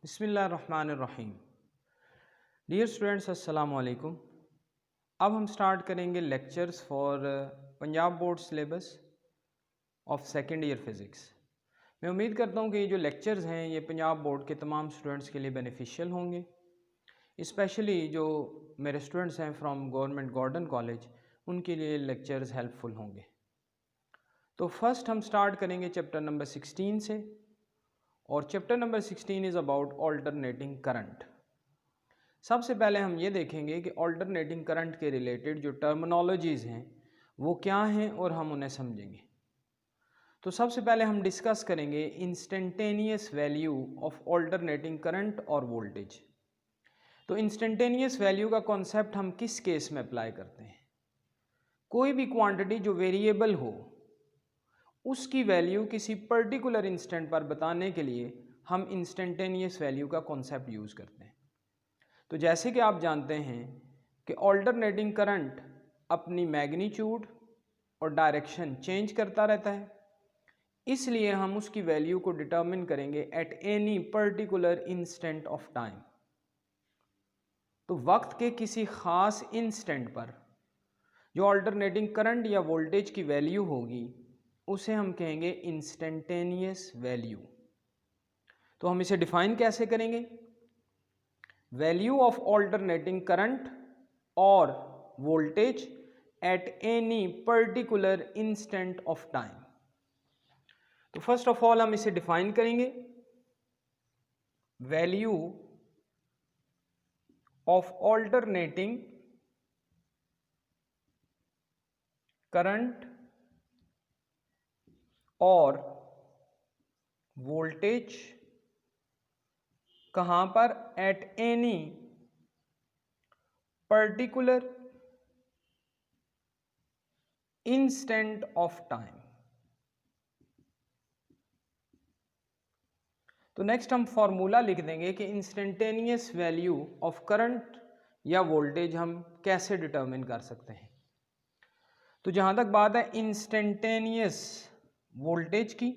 बिस्मिल्लाहिर्रहमानिर्रहीम। Dear students, अस्सलाम वालेकुम। अब हम स्टार्ट करेंगे lectures for Punjab board syllabus of second year physics. मैं उम्मीद करता हूँ कि ये जो लेक्चर्स हैं ये पंजाब बोर्ड के तमाम स्टूडेंट्स के लिए बेनिफिशियल होंगे, स्पेशली जो मेरे स्टूडेंट्स हैं फ्रॉम गवर्नमेंट गॉर्डन कॉलेज, उनके लिए लेक्चर्स हेल्पफुल होंगे। तो फर्स्ट हम स्टार्ट करेंगे चैप्टर नंबर 16 से, और chapter number 16 is about alternating current. सबसे पहले हम ये देखेंगे कि ऑल्टरनेटिंग करंट के रिलेटेड जो टर्मिनोलॉजीज़ हैं वो क्या हैं और हम उन्हें समझेंगे। तो सबसे पहले हम डिस्कस करेंगे instantaneous value of alternating current और वोल्टेज। तो इंस्टेंटेनियस वैल्यू का कॉन्सेप्ट हम किस केस में अप्लाई करते हैं? कोई भी क्वांटिटी जो वेरिएबल हो उसकी वैल्यू किसी पर्टिकुलर इंस्टेंट पर बताने के लिए हम इंस्टेंटेनियस वैल्यू का कॉन्सेप्ट यूज़ करते हैं। तो जैसे कि आप जानते हैं कि ऑल्टरनेटिंग करंट अपनी मैग्नीट्यूड और डायरेक्शन चेंज करता रहता है, इसलिए हम उसकी वैल्यू को डिटरमिन करेंगे at any particular instant of time. तो वक्त के किसी ख़ास इंस्टेंट पर जो ऑल्टरनेटिंग करंट या वोल्टेज की वैल्यू होगी उसे हम कहेंगे इंस्टेंटेनियस वैल्यू। तो हम इसे डिफाइन कैसे करेंगे? वैल्यू ऑफ ऑल्टरनेटिंग करंट और voltage at any particular instant of time. तो फर्स्ट ऑफ ऑल हम इसे डिफाइन करेंगे। वैल्यू ऑफ ऑल्टरनेटिंग करंट और वोल्टेज कहां पर? At any particular instant of time. तो नेक्स्ट हम फॉर्मूला लिख देंगे कि इंस्टेंटेनियस वैल्यू ऑफ करंट या वोल्टेज हम कैसे डिटरमिन कर सकते हैं। तो जहां तक बात है इंस्टेंटेनियस वोल्टेज की,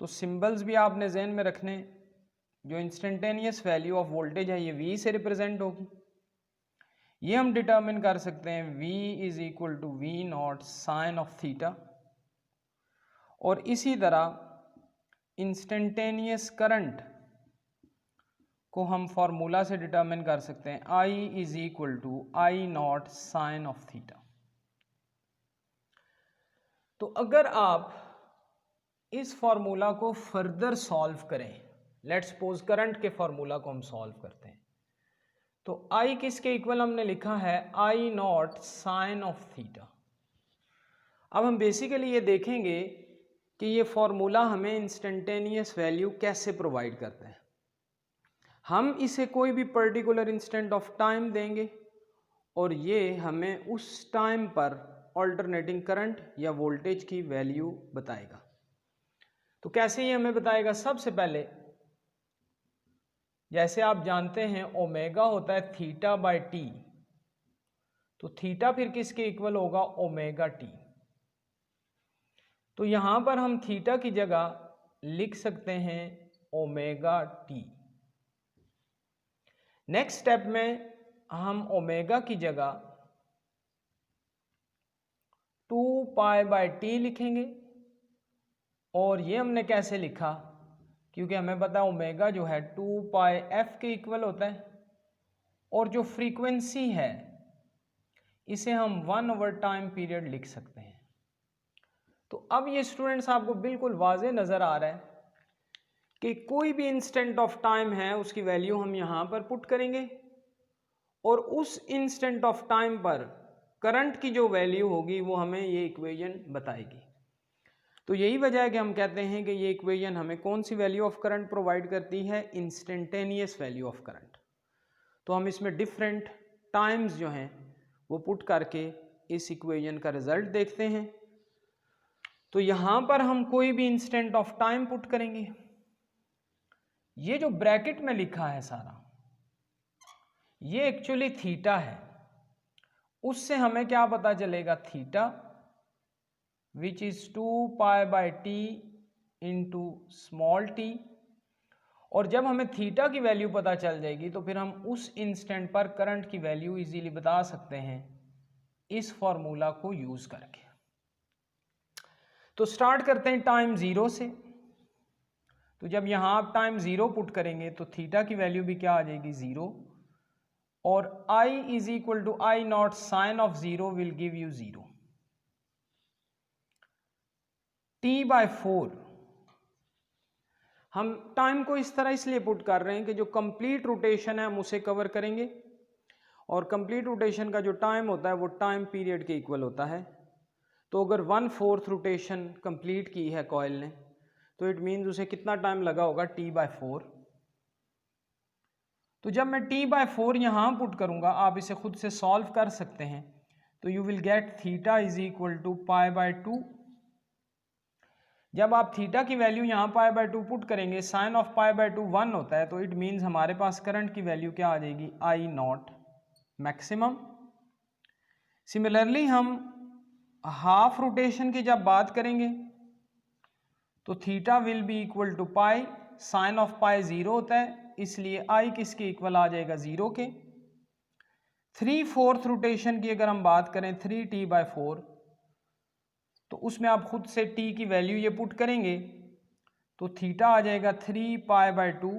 तो सिंबल्स भी आपने जहन में रखने। जो इंस्टेंटेनियस वैल्यू ऑफ वोल्टेज है ये V से रिप्रेजेंट होगी। ये हम डिटरमिन कर सकते हैं V is equal to V not sine of theta. और इसी तरह इंस्टेंटेनियस करंट को हम फॉर्मूला से डिटरमिन कर सकते हैं I is equal to I not sine of theta. तो अगर आप इस फॉर्मूला को फर्दर सॉल्व करें, लेट्स सपोज करंट के फॉर्मूला को हम सॉल्व करते हैं, तो I किसके इक्वल हमने लिखा है? I not sine of theta. अब हम बेसिकली ये देखेंगे कि ये फॉर्मूला हमें इंस्टेंटेनियस वैल्यू कैसे प्रोवाइड करता है। हम इसे कोई भी पर्टिकुलर इंस्टेंट ऑफ टाइम देंगे और ये हमें उस टाइम पर ऑल्टरनेटिंग करंट या वोल्टेज की वैल्यू बताएगा। तो कैसे ये हमें बताएगा? सबसे पहले जैसे आप जानते हैं ओमेगा होता है थीटा बाय टी, तो थीटा फिर किसके इक्वल होगा? Omega T. तो यहां पर हम थीटा की जगह लिख सकते हैं ओमेगा टी। नेक्स्ट स्टेप में हम ओमेगा की जगह 2 पाई बाय टी लिखेंगे। और ये हमने कैसे लिखा? क्योंकि हमें पता है ओमेगा जो है 2 पाई एफ के इक्वल होता है, और जो फ्रीक्वेंसी है इसे हम 1 ओवर टाइम पीरियड लिख सकते हैं। तो अब ये स्टूडेंट्स आपको बिल्कुल वाज़ेह नज़र आ रहा है कि कोई भी इंस्टेंट ऑफ टाइम है उसकी वैल्यू हम यहाँ पर पुट करेंगे और उस इंस्टेंट ऑफ टाइम पर करंट की जो वैल्यू होगी वो हमें ये इक्वेशन बताएगी। तो यही वजह है कि हम कहते हैं कि ये इक्वेशन हमें कौन सी वैल्यू ऑफ करंट प्रोवाइड करती है? Instantaneous value of current. तो हम इसमें डिफरेंट टाइम्स जो हैं वो पुट करके इस इक्वेशन का रिजल्ट देखते हैं। तो यहाँ पर हम कोई भी इंस्टेंट ऑफ टाइम पुट करेंगे। ये जो ब्रैकेट में लिखा है सारा, ये एक्चुअली थीटा है। उससे हमें क्या पता चलेगा? Theta which is 2 pi by T into small T. और जब हमें थीटा की वैल्यू पता चल जाएगी तो फिर हम उस इंस्टेंट पर करंट की वैल्यू इजीली बता सकते हैं इस फॉर्मूला को यूज करके। तो स्टार्ट करते हैं टाइम 0 से। तो जब यहां आप टाइम 0 पुट करेंगे तो थीटा की वैल्यू भी क्या आ जाएगी 0, और I is equal to I not sine of 0 will give you 0। T/4 हम टाइम को इस तरह इसलिए पुट कर रहे हैं कि जो कंप्लीट रोटेशन है हम उसे कवर करेंगे, और कंप्लीट रोटेशन का जो टाइम होता है वो टाइम पीरियड के इक्वल होता है। तो अगर 1/4 रोटेशन कंप्लीट की है कॉइल ने तो इट मीन्स उसे कितना टाइम लगा होगा T/4। तो जब मैं T/4 यहाँ पुट करूँगा, आप इसे खुद से सॉल्व कर सकते हैं, तो you will get theta is equal to π/2। जब आप थीटा की वैल्यू यहाँ π/2 पुट करेंगे, साइन ऑफ π/2 1 होता है, तो इट मीन्स हमारे पास करंट की वैल्यू क्या आ जाएगी I नॉट मैक्सिमम। सिमिलरली हम हाफ रोटेशन की जब बात करेंगे तो theta will be equal to pi, sine of pi 0 होता है, इसलिए आई किसके इक्वल आ जाएगा 0 के। 3/4 रोटेशन की अगर हम बात करें 3T/4, तो उसमें आप खुद से t की वैल्यू ये पुट करेंगे तो थीटा आ जाएगा 3π/2,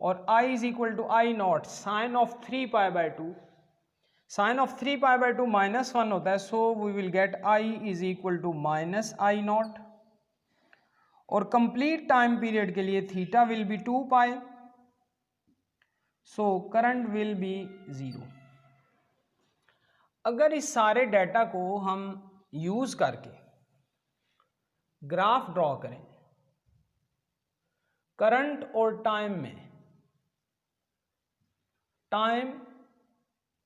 और i is equal to I not sine of 3π/2। Sine of 3π/2 -1 होता है, so we will get I is equal to -I not. और कंप्लीट टाइम पीरियड के लिए theta will be 2π, so current will be 0। अगर इस सारे डाटा को हम यूज करके ग्राफ ड्रॉ करें करंट और टाइम में, टाइम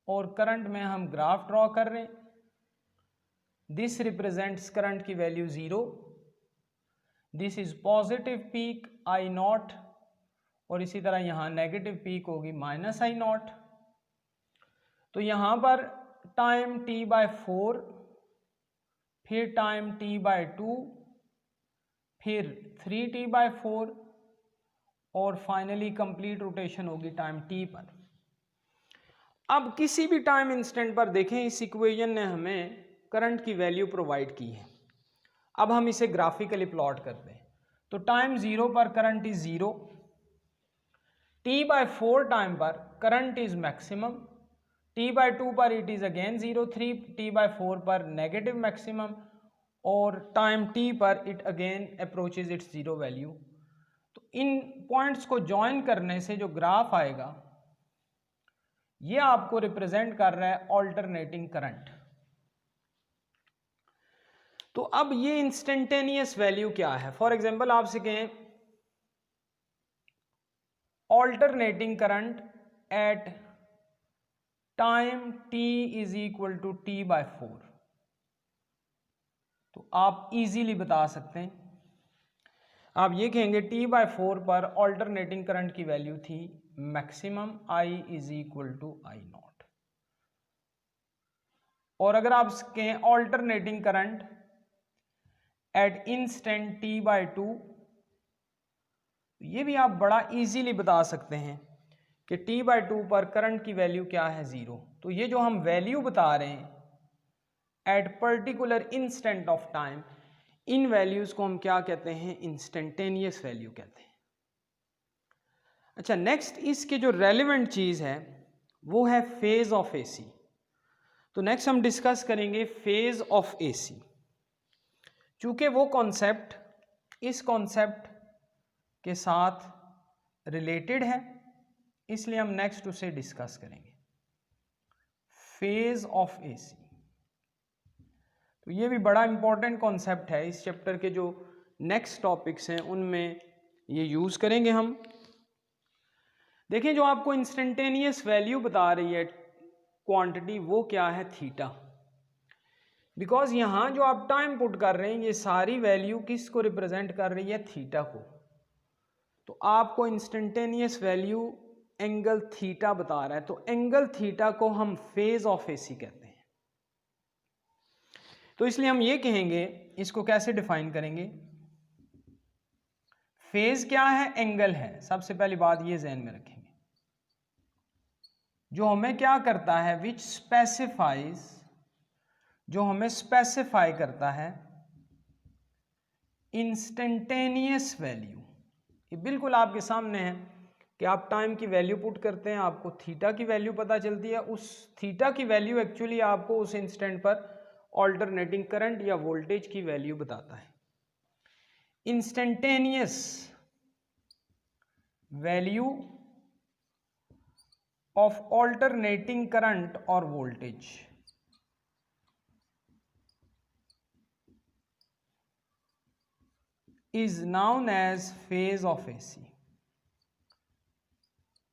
और करंट में हम ग्राफ ड्रॉ कर रहे हैं, दिस रिप्रेजेंट्स करंट की value 0, this is positive peak I not, और इसी तरह यहां नेगेटिव पीक होगी -I नॉट। तो यहां पर टाइम T/4, फिर टाइम T/2, फिर 3T/4, और फाइनली कंप्लीट रोटेशन होगी टाइम T पर। अब किसी भी टाइम इंस्टेंट पर देखें, इस इक्वेशन ने हमें करंट की वैल्यू प्रोवाइड की है। अब हम इसे ग्राफिकली प्लॉट करते हैं। तो टाइम 0 पर करंट इज 0, T/4 टाइम पर करंट इज मैक्सिमम, T/2 पर इट इज अगेन 0, 3T/4 पर नेगेटिव मैक्सिमम, और टाइम T पर it again approaches it's 0 value. तो इन पॉइंट्स को ज्वाइन करने से जो ग्राफ आएगा ये आपको रिप्रेजेंट कर रहा है ऑल्टरनेटिंग करंट। तो अब ये इंस्टेंटेनियस वैल्यू क्या है? फॉर एग्जांपल आपसे कहें alternating current at time t is equal to T/4, तो आप इजीली बता सकते हैं। आप ये कहेंगे T/4 पर ऑल्टरनेटिंग करंट की वैल्यू थी maximum I is equal to I not, और अगर आप कहें alternating current at instant T/2, ये भी आप बड़ा इजीली बता सकते हैं कि T/2 पर करंट की वैल्यू क्या है 0। तो ये जो हम वैल्यू बता रहे हैं at particular instant of time, in values को हम क्या कहते हैं? इंस्टेंटेनियस वैल्यू कहते हैं। अच्छा, नेक्स्ट इसके जो रेलेवेंट चीज है वो है फेज ऑफ AC। तो नेक्स्ट हम डिस्कस करेंगे फेज ऑफ AC। चूंकि वो कॉन्सेप्ट इस कॉन्सेप्ट के साथ रिलेटेड है, इसलिए हम नेक्स्ट उसे डिस्कस करेंगे, फेज ऑफ AC। तो ये भी बड़ा इंपॉर्टेंट कॉन्सेप्ट है, इस चैप्टर के जो नेक्स्ट टॉपिक्स हैं उनमें ये यूज करेंगे हम। देखिए, जो आपको इंस्टेंटेनियस वैल्यू बता रही है क्वांटिटी, वो क्या है? थीटा। बिकॉज यहां जो आप टाइम पुट कर रहे हैं ये सारी वैल्यू किस को रिप्रेजेंट कर रही है? थीटा को। तो आपको इंस्टेंटेनियस वैल्यू एंगल थीटा बता रहा है, तो एंगल थीटा को हम फेज ऑफ AC कहते हैं। तो इसलिए हम ये कहेंगे, इसको कैसे डिफाइन करेंगे? फेज क्या है? एंगल है। सबसे पहली बात ये ध्यान में रखेंगे। जो हमें क्या करता है, विच स्पेसिफाइज, जो हमें स्पेसिफाई करता है इंस्टेंटेनियस वैल्यू। ये बिल्कुल आपके सामने है कि आप टाइम की वैल्यू पुट करते हैं, आपको थीटा की वैल्यू पता चलती है। उस थीटा की वैल्यू एक्चुअली आपको उस इंस्टेंट पर ऑल्टरनेटिंग करंट या वोल्टेज की वैल्यू बताता है। Instantaneous value of alternating current और voltage is known as phase of AC,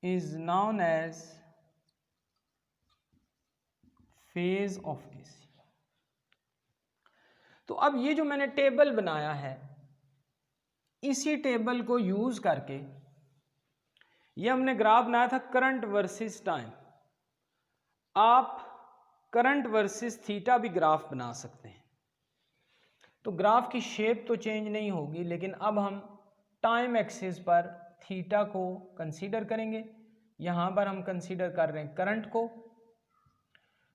is known as phase of AC। तो अब ये जो मैंने टेबल बनाया है, इसी टेबल को यूज करके ये हमने ग्राफ बनाया था करंट वर्सेस टाइम। आप करंट वर्सेस थीटा भी ग्राफ बना सकते हैं। तो ग्राफ की शेप तो चेंज नहीं होगी, लेकिन अब हम टाइम एक्सिस पर थीटा को कंसीडर करेंगे। यहाँ पर हम कंसीडर कर रहे हैं करंट को।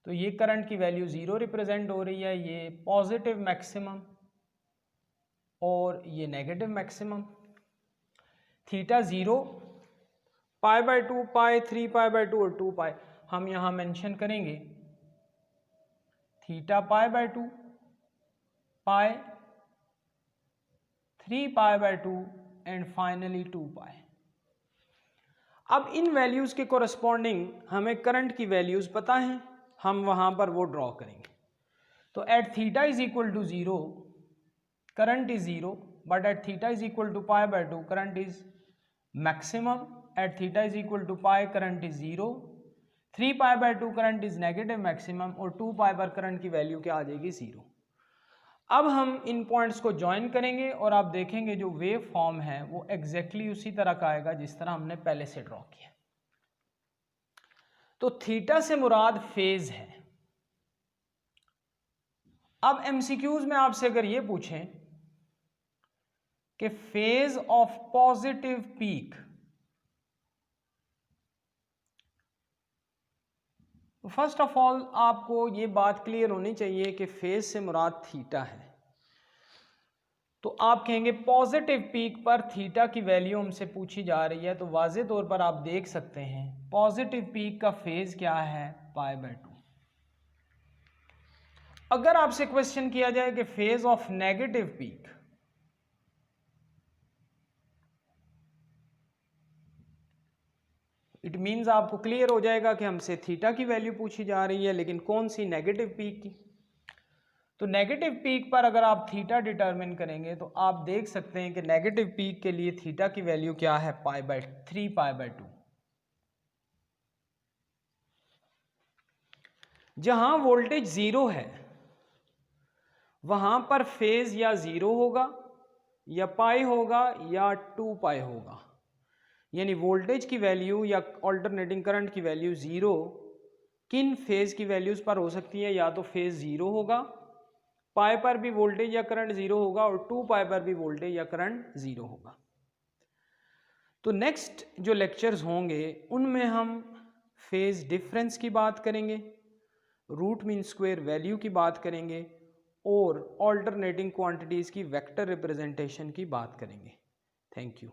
तो ये करंट की वैल्यू 0 रिप्रेजेंट हो रही है, ये पॉजिटिव मैक्सिमम और ये नेगेटिव मैक्सिमम। थीटा 0, π/2, π3, π/2 और 2 पाई हम यहाँ मेंशन करेंगे। Theta π/2, pi, 3 π/2 and finally 2 pi. अब इन वैल्यूज के कोरस्पॉन्डिंग हमें करंट की वैल्यूज पता हैं, हम वहां पर वो ड्रॉ करेंगे। तो at theta is equal to 0 current is 0, but at theta is equal to π/2 current is maximum. At theta is equal to pi current is 0, 3 π/2 current is negative maximum और 2 पाई पर करंट की वैल्यू क्या आ जाएगी? 0। अब हम इन पॉइंट्स को join करेंगे और आप देखेंगे जो वेव फॉर्म है वो एग्जैक्टली उसी तरह का आएगा जिस तरह हमने पहले से ड्रॉ किया। तो थीटा से मुराद फेज है। अब एमसीक्यूज में आपसे अगर ये पूछें कि फेज ऑफ पॉजिटिव पीक, तो फर्स्ट ऑफ ऑल आपको ये बात क्लियर होनी चाहिए कि फेज से मुराद थीटा है। तो आप कहेंगे पॉजिटिव पीक पर थीटा की वैल्यू हमसे पूछी जा रही है, तो वाज़े तौर पर आप देख सकते हैं पॉजिटिव पीक का फेज क्या है? π/2। अगर आपसे क्वेश्चन किया जाए कि phase of negative peak, it means आपको क्लियर हो जाएगा कि हमसे थीटा की वैल्यू पूछी जा रही है, लेकिन कौन सी? नेगेटिव पीक की। तो नेगेटिव पीक पर अगर आप थीटा डिटरमिन करेंगे तो आप देख सकते हैं कि नेगेटिव पीक के लिए थीटा की वैल्यू क्या है? 3 π/2। जहां वोल्टेज 0 है वहां पर फेज या 0 होगा या पाई होगा या 2 पाई होगा। यानी वोल्टेज की वैल्यू या ऑल्टरनेटिंग करंट की वैल्यू 0 किन फेज की वैल्यूज पर हो सकती है? या तो फेज 0 होगा, पाई पर भी वोल्टेज या करंट 0 होगा और 2 पाई पर भी वोल्टेज या करंट 0 होगा। तो नेक्स्ट जो लेक्चर्स होंगे उनमें हम फेज डिफरेंस की बात करेंगे, रूट मीन स्क्वायर वैल्यू की बात करेंगे और ऑल्टरनेटिंग क्वांटिटीज़ की वेक्टर रिप्रेजेंटेशन की बात करेंगे। Thank you.